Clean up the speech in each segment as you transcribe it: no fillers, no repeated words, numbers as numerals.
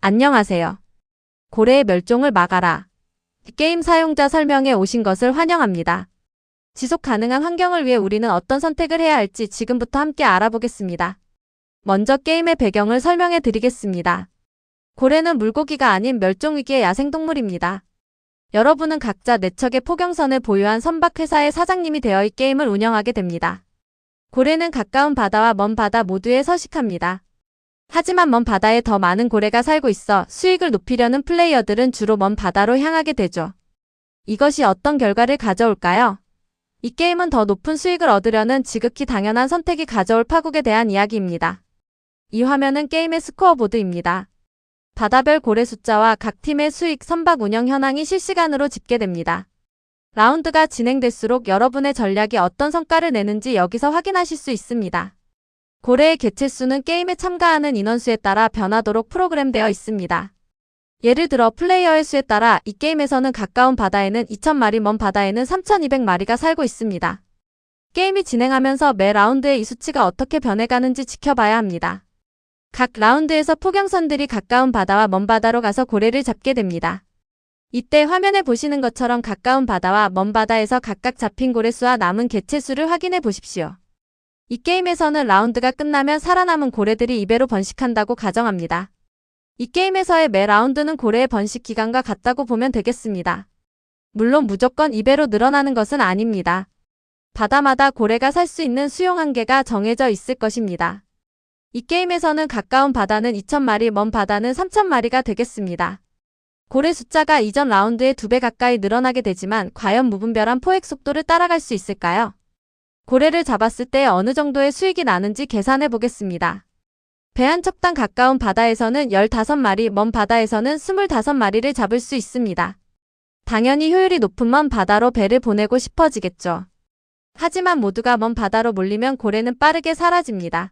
안녕하세요. 고래의 멸종을 막아라. 게임 사용자 설명에 오신 것을 환영합니다. 지속 가능한 환경을 위해 우리는 어떤 선택을 해야 할지 지금부터 함께 알아보겠습니다. 먼저 게임의 배경을 설명해 드리겠습니다. 고래는 물고기가 아닌 멸종위기의 야생동물입니다. 여러분은 각자 4척의 포경선을 보유한 선박회사의 사장님이 되어 이 게임을 운영하게 됩니다. 고래는 가까운 바다와 먼 바다 모두에 서식합니다. 하지만 먼 바다에 더 많은 고래가 살고 있어 수익을 높이려는 플레이어들은 주로 먼 바다로 향하게 되죠. 이것이 어떤 결과를 가져올까요? 이 게임은 더 높은 수익을 얻으려는 지극히 당연한 선택이 가져올 파국에 대한 이야기입니다. 이 화면은 게임의 스코어보드입니다. 바다별 고래 숫자와 각 팀의 수익, 선박 운영 현황이 실시간으로 집계됩니다. 라운드가 진행될수록 여러분의 전략이 어떤 성과를 내는지 여기서 확인하실 수 있습니다. 고래의 개체수는 게임에 참가하는 인원수에 따라 변하도록 프로그램되어 있습니다. 예를 들어 플레이어의 수에 따라 이 게임에서는 가까운 바다에는 2000마리, 먼 바다에는 3200마리가 살고 있습니다. 게임이 진행하면서 매 라운드에 이 수치가 어떻게 변해가는지 지켜봐야 합니다. 각 라운드에서 포경선들이 가까운 바다와 먼 바다로 가서 고래를 잡게 됩니다. 이때 화면에 보시는 것처럼 가까운 바다와 먼 바다에서 각각 잡힌 고래 수와 남은 개체수를 확인해 보십시오. 이 게임에서는 라운드가 끝나면 살아남은 고래들이 2배로 번식한다고 가정합니다. 이 게임에서의 매 라운드는 고래의 번식 기간과 같다고 보면 되겠습니다. 물론 무조건 2배로 늘어나는 것은 아닙니다. 바다마다 고래가 살 수 있는 수용 한계가 정해져 있을 것입니다. 이 게임에서는 가까운 바다는 2000마리, 먼 바다는 3000마리가 되겠습니다. 고래 숫자가 이전 라운드의 2배 가까이 늘어나게 되지만 과연 무분별한 포획 속도를 따라갈 수 있을까요? 고래를 잡았을 때 어느 정도의 수익이 나는지 계산해 보겠습니다. 배 한 척당 가까운 바다에서는 15마리, 먼 바다에서는 25마리를 잡을 수 있습니다. 당연히 효율이 높은 먼 바다로 배를 보내고 싶어지겠죠. 하지만 모두가 먼 바다로 몰리면 고래는 빠르게 사라집니다.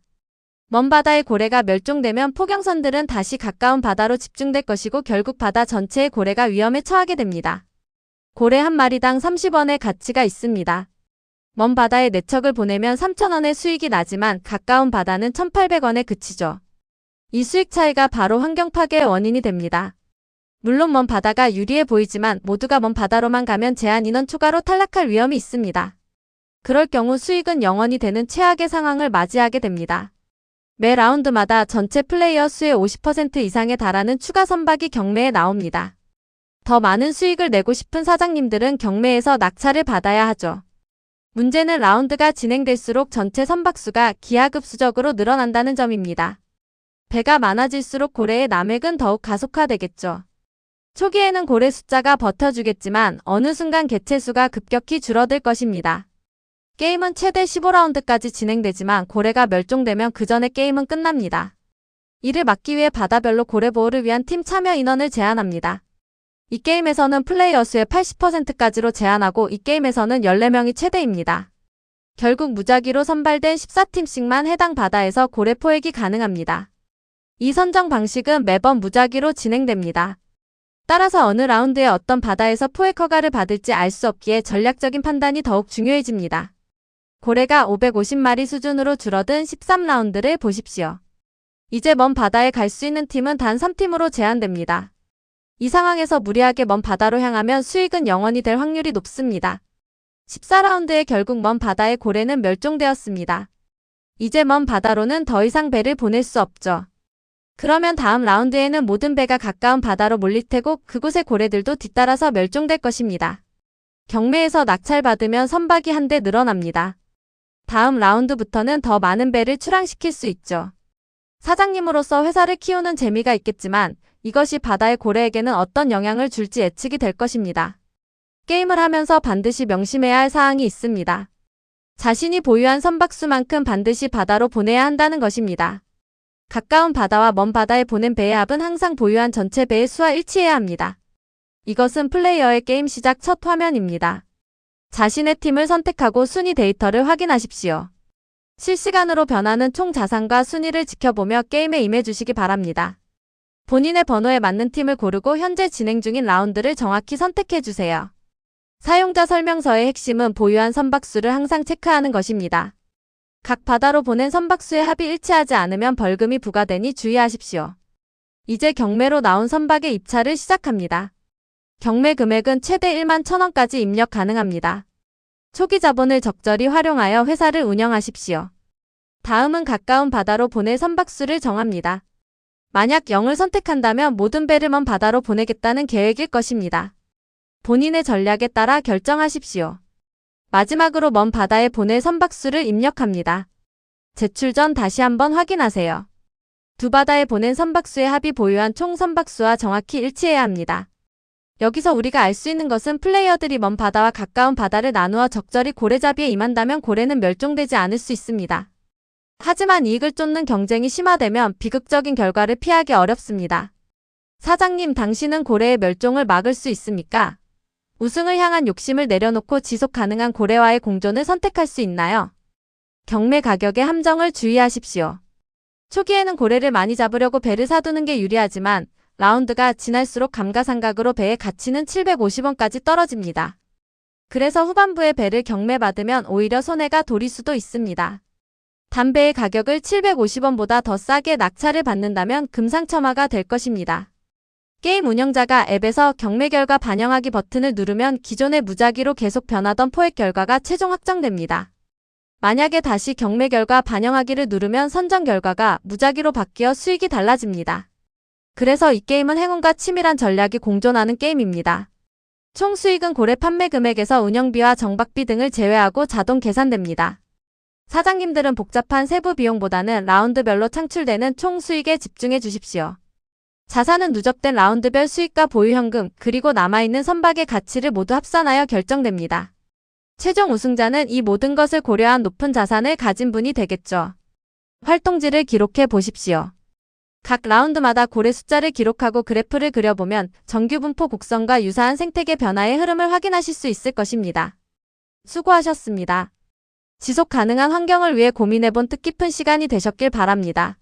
먼 바다의 고래가 멸종되면 포경선들은 다시 가까운 바다로 집중될 것이고 결국 바다 전체의 고래가 위험에 처하게 됩니다. 고래 한 마리당 30원의 가치가 있습니다. 먼 바다에 4척을 보내면 3,000원의 수익이 나지만 가까운 바다는 1,800원에 그치죠. 이 수익 차이가 바로 환경 파괴의 원인이 됩니다. 물론 먼 바다가 유리해 보이지만 모두가 먼 바다로만 가면 제한 인원 초과로 탈락할 위험이 있습니다. 그럴 경우 수익은 0원이 되는 최악의 상황을 맞이하게 됩니다. 매 라운드마다 전체 플레이어 수의 50% 이상에 달하는 추가 선박이 경매에 나옵니다. 더 많은 수익을 내고 싶은 사장님들은 경매에서 낙찰을 받아야 하죠. 문제는 라운드가 진행될수록 전체 선박수가 기하급수적으로 늘어난다는 점입니다. 배가 많아질수록 고래의 남획은 더욱 가속화되겠죠. 초기에는 고래 숫자가 버텨주겠지만 어느 순간 개체수가 급격히 줄어들 것입니다. 게임은 최대 15라운드까지 진행되지만 고래가 멸종되면 그 전에 게임은 끝납니다. 이를 막기 위해 바다별로 고래 보호를 위한 팀 참여 인원을 제한합니다. 이 게임에서는 플레이어 수의 80%까지로 제한하고 이 게임에서는 14명이 최대입니다. 결국 무작위로 선발된 14팀씩만 해당 바다에서 고래 포획이 가능합니다. 이 선정 방식은 매번 무작위로 진행됩니다. 따라서 어느 라운드에 어떤 바다에서 포획 허가를 받을지 알 수 없기에 전략적인 판단이 더욱 중요해집니다. 고래가 550마리 수준으로 줄어든 13라운드를 보십시오. 이제 먼 바다에 갈 수 있는 팀은 단 3팀으로 제한됩니다. 이 상황에서 무리하게 먼 바다로 향하면 수익은 0원이 될 확률이 높습니다. 14라운드에 결국 먼 바다의 고래는 멸종되었습니다. 이제 먼 바다로는 더 이상 배를 보낼 수 없죠. 그러면 다음 라운드에는 모든 배가 가까운 바다로 몰릴 테고 그곳의 고래들도 뒤따라서 멸종될 것입니다. 경매에서 낙찰받으면 선박이 한 대 늘어납니다. 다음 라운드부터는 더 많은 배를 출항시킬 수 있죠. 사장님으로서 회사를 키우는 재미가 있겠지만 이것이 바다의 고래에게는 어떤 영향을 줄지 예측이 될 것입니다. 게임을 하면서 반드시 명심해야 할 사항이 있습니다. 자신이 보유한 선박수만큼 반드시 바다로 보내야 한다는 것입니다. 가까운 바다와 먼 바다에 보낸 배의 합은 항상 보유한 전체 배의 수와 일치해야 합니다. 이것은 플레이어의 게임 시작 첫 화면입니다. 자신의 팀을 선택하고 순위 데이터를 확인하십시오. 실시간으로 변하는 총 자산과 순위를 지켜보며 게임에 임해주시기 바랍니다. 본인의 번호에 맞는 팀을 고르고 현재 진행 중인 라운드를 정확히 선택해주세요. 사용자 설명서의 핵심은 보유한 선박수를 항상 체크하는 것입니다. 각 바다로 보낸 선박수의 합이 일치하지 않으면 벌금이 부과되니 주의하십시오. 이제 경매로 나온 선박의 입찰을 시작합니다. 경매 금액은 최대 1만 1,000원까지 입력 가능합니다. 초기 자본을 적절히 활용하여 회사를 운영하십시오. 다음은 가까운 바다로 보낼 선박수를 정합니다. 만약 0을 선택한다면 모든 배를 먼 바다로 보내겠다는 계획일 것입니다. 본인의 전략에 따라 결정하십시오. 마지막으로 먼 바다에 보낼 선박수를 입력합니다. 제출 전 다시 한번 확인하세요. 두 바다에 보낸 선박수의 합이 보유한 총 선박수와 정확히 일치해야 합니다. 여기서 우리가 알 수 있는 것은 플레이어들이 먼 바다와 가까운 바다를 나누어 적절히 고래잡이에 임한다면 고래는 멸종되지 않을 수 있습니다. 하지만 이익을 쫓는 경쟁이 심화되면 비극적인 결과를 피하기 어렵습니다. 사장님, 당신은 고래의 멸종을 막을 수 있습니까? 우승을 향한 욕심을 내려놓고 지속 가능한 고래와의 공존을 선택할 수 있나요? 경매 가격의 함정을 주의하십시오. 초기에는 고래를 많이 잡으려고 배를 사두는 게 유리하지만 라운드가 지날수록 감가상각으로 배의 가치는 750원까지 떨어집니다. 그래서 후반부에 배를 경매받으면 오히려 손해가 돌일 수도 있습니다. 담배의 가격을 750원보다 더 싸게 낙찰을 받는다면 금상첨화가 될 것입니다. 게임 운영자가 앱에서 경매 결과 반영하기 버튼을 누르면 기존의 무작위로 계속 변하던 포획 결과가 최종 확정됩니다. 만약에 다시 경매 결과 반영하기를 누르면 선정 결과가 무작위로 바뀌어 수익이 달라집니다. 그래서 이 게임은 행운과 치밀한 전략이 공존하는 게임입니다. 총 수익은 고래 판매 금액에서 운영비와 정박비 등을 제외하고 자동 계산됩니다. 사장님들은 복잡한 세부 비용보다는 라운드별로 창출되는 총 수익에 집중해 주십시오. 자산은 누적된 라운드별 수익과 보유 현금, 그리고 남아있는 선박의 가치를 모두 합산하여 결정됩니다. 최종 우승자는 이 모든 것을 고려한 높은 자산을 가진 분이 되겠죠. 활동지를 기록해 보십시오. 각 라운드마다 고래 숫자를 기록하고 그래프를 그려보면 정규 분포 곡선과 유사한 생태계 변화의 흐름을 확인하실 수 있을 것입니다. 수고하셨습니다. 지속 가능한 환경을 위해 고민해본 뜻깊은 시간이 되셨길 바랍니다.